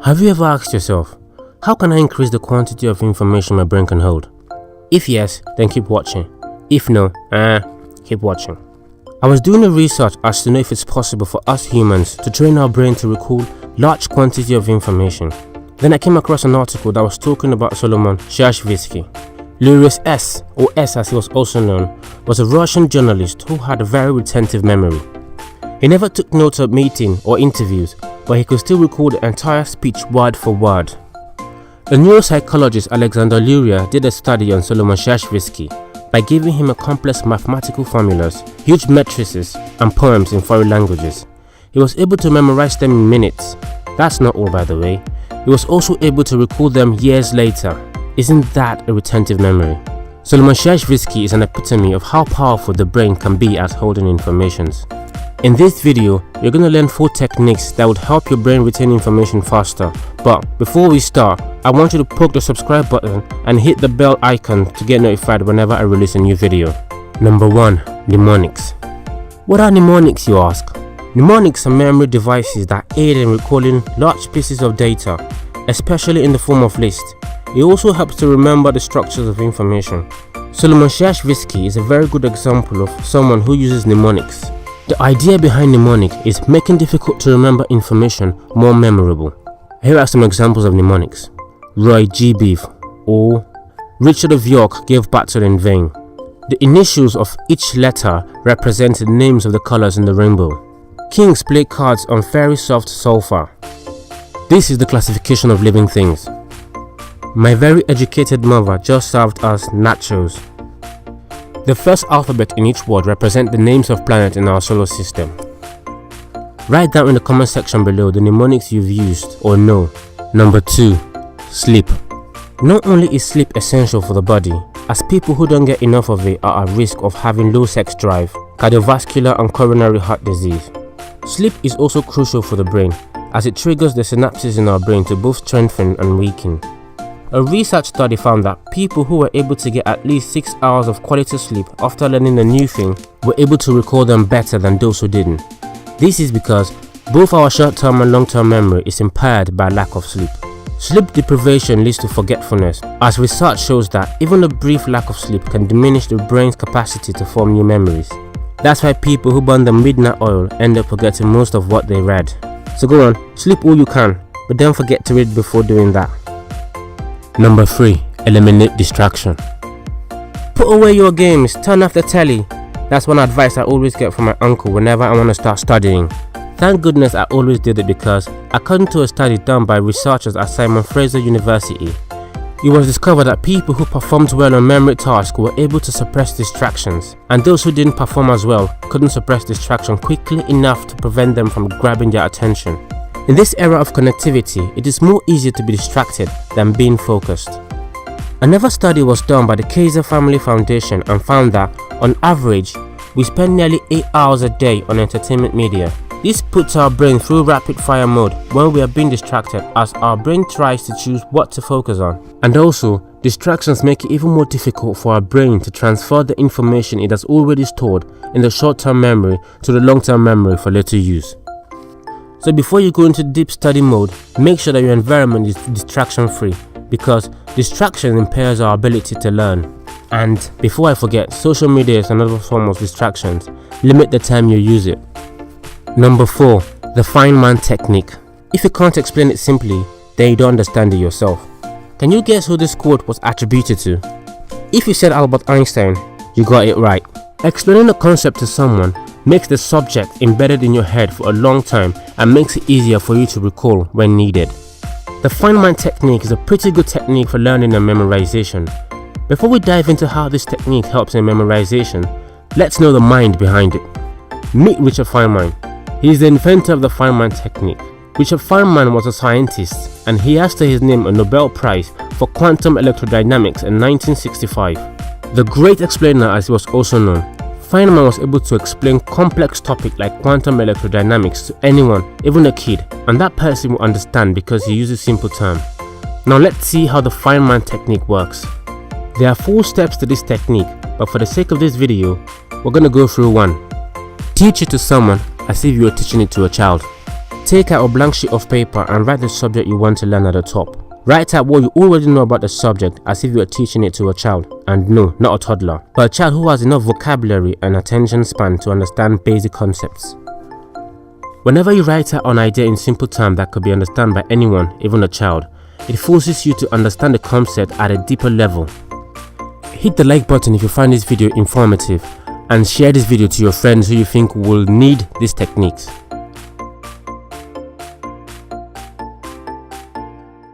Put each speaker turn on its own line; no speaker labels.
Have you ever asked yourself, how can I increase the quantity of information my brain can hold? If yes, then keep watching. If no, keep watching. I was doing a research as to know if it's possible for us humans to train our brain to recall large quantity of information. Then I came across an article that was talking about Solomon Shereshevsky. Luria S, or S as he was also known, was a Russian journalist who had a very retentive memory. He never took notes of meetings or interviews, but he could still recall the entire speech word for word. The neuropsychologist Alexander Luria did a study on Solomon Shereshevsky by giving him a complex mathematical formulas, huge matrices, and poems in foreign languages. He was able to memorize them in minutes. That's not all, by the way. He was also able to recall them years later. Isn't that a retentive memory? Solomon Shereshevsky is an epitome of how powerful the brain can be at holding information. In this video, you're going to learn 4 techniques that would help your brain retain information faster. But before we start, I want you to poke the subscribe button and hit the bell icon to get notified whenever I release a new video. Number 1. Mnemonics. What are mnemonics, you ask? Mnemonics are memory devices that aid in recalling large pieces of data, especially in the form of lists. It also helps to remember the structures of information. Solomon Shereshevsky is a very good example of someone who uses mnemonics. The idea behind mnemonic is making difficult to remember information more memorable. Here are some examples of mnemonics. Roy G. Beef, or Richard of York gave battle in vain. The initials of each letter represented names of the colors in the rainbow. Kings play cards on very soft sulfur. This is the classification of living things. My very educated mother just served us nachos. The first alphabet in each word represent the names of planets in our solar system. Write down in the comment section below the mnemonics you've used or know. Number 2. Sleep. Not only is sleep essential for the body, as people who don't get enough of it are at risk of having low sex drive, cardiovascular and coronary heart disease. Sleep is also crucial for the brain, as it triggers the synapses in our brain to both strengthen and weaken. A research study found that people who were able to get at least 6 hours of quality sleep after learning a new thing were able to recall them better than those who didn't. This is because both our short-term and long-term memory is impaired by lack of sleep. Sleep deprivation leads to forgetfulness, as research shows that even a brief lack of sleep can diminish the brain's capacity to form new memories. That's why people who burn the midnight oil end up forgetting most of what they read. So go on, sleep all you can, but don't forget to read before doing that. Number 3. Eliminate distraction. Put away your games, turn off the telly. That's one advice I always get from my uncle whenever I want to start studying. Thank goodness I always did it, because according to a study done by researchers at Simon Fraser University, it was discovered that people who performed well on memory tasks were able to suppress distractions, and those who didn't perform as well couldn't suppress distraction quickly enough to prevent them from grabbing their attention. In this era of connectivity, it is more easy to be distracted than being focused. Another study was done by the Kaiser Family Foundation and found that, on average, we spend nearly 8 hours a day on entertainment media. This puts our brain through rapid fire mode when we are being distracted, as our brain tries to choose what to focus on. And also, distractions make it even more difficult for our brain to transfer the information it has already stored in the short-term memory to the long-term memory for later use. So before you go into deep study mode, make sure that your environment is distraction free, because distraction impairs our ability to learn. And before I forget, social media is another form of distractions. Limit the time you use it. Number 4. The Fineman Technique. If you can't explain it simply, then you don't understand it yourself. Can you guess who this quote was attributed to? If you said Albert Einstein, you got it right. Explaining a concept to someone makes the subject embedded in your head for a long time and makes it easier for you to recall when needed. The Fineman Technique is a pretty good technique for learning and memorization. Before we dive into how this technique helps in memorization, let's know the mind behind it. Meet Richard Feynman. He is the inventor of the Fineman Technique. Richard Feynman was a scientist, and he has to his name a Nobel Prize for quantum electrodynamics in 1965. The great explainer, as he was also known, Feynman was able to explain complex topics like quantum electrodynamics to anyone, even a kid, and that person will understand because he uses simple terms. Now let's see how the Feynman technique works. There are 4 steps to this technique, but for the sake of this video, we're going to go through one. Teach it to someone as if you were teaching it to a child. Take out a blank sheet of paper and write the subject you want to learn at the top. Write out what you already know about the subject as if you were teaching it to a child, and no, not a toddler, but a child who has enough vocabulary and attention span to understand basic concepts. Whenever you write out an idea in simple terms that could be understood by anyone, even a child, it forces you to understand the concept at a deeper level. Hit the like button if you find this video informative, and share this video to your friends who you think will need these techniques.